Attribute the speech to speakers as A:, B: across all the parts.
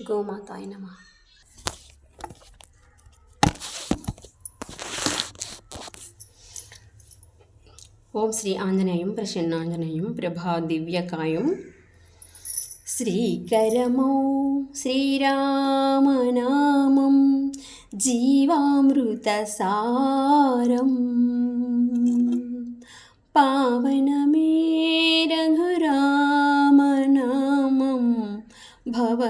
A: గోమాతాయ నమః. ఓం శ్రీ ఆంజనేయం ప్రసన్నాంజనేయం ప్రభాదివ్యకాయం శ్రీకరమౌ శ్రీరామనామం జీవామృతసారం పావనమే రఘురామనామం భవతారకమంత్రం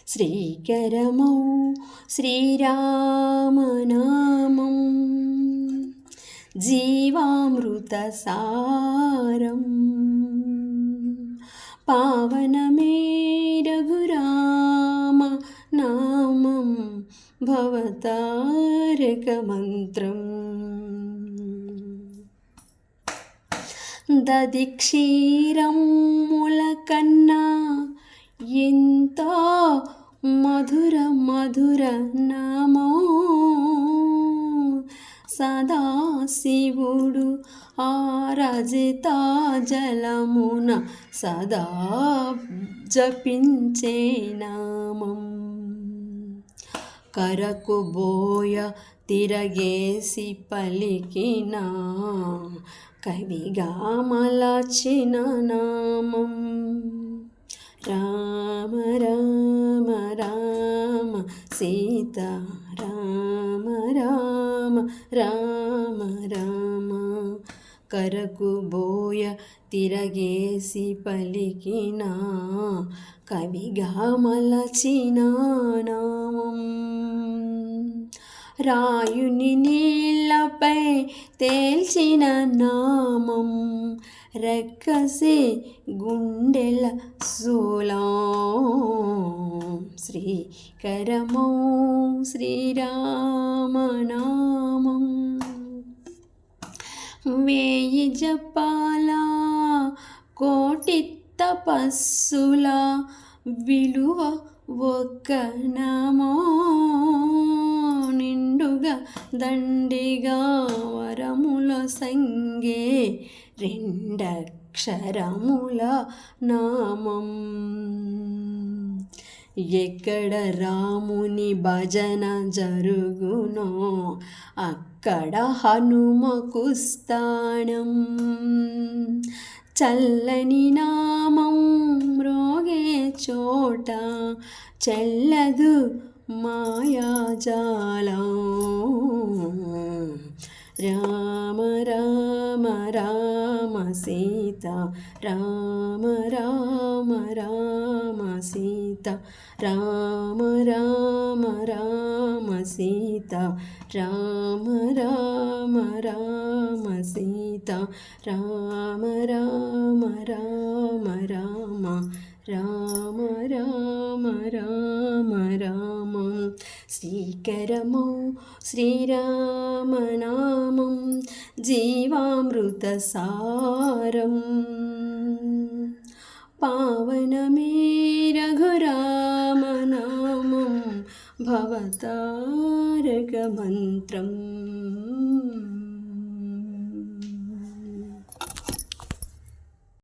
A: శ్రీకరమౌ శ్రీరామనామం జీవామృతసారం పావనమే రఘురామనామం భవతారకమంత్రం దదిక్షీరం ములకన్నా ఎంతో మధుర మధుర నామో సదాశివుడు ఆరజిత జలమున సదా జపించే నామం కరకుబోయ తిరగేసి పలికిన కవిగా మలచిన నామం రామ రామ రామ సీత రామ రామ రామ రామ కరకుబోయ తిరగేసి పలికిన కవిగా మలచిన నామం రాయుని నీళ్ళపై తేల్చిన నామం రెక్కసి గుండెల సోలాం శ్రీకరమౌ శ్రీరామనామం వేయి జపాల కోటి తపస్సుల విలువ ఒక్క నామో నిండుగా దండిగా వరముల సంగే రెండక్షరముల నామం ఎక్కడ రాముని భజన జరుగునో అక్కడ హనుమకు స్థానం చల్లని నామం మ్రోగే చోట చెల్లదు మాయాజాలం రామ రామ రామ సీత రామ రామ రామ సీత రామ రామ రామ సీత రామ రామ రామ సీత రామ రామ రామ రామ రామ రామ రామ రామ శ్రీకరమౌ శ్రీరామనామం జీవామృతసారం పావనమే రఘురామనామం భవతారకమంత్రం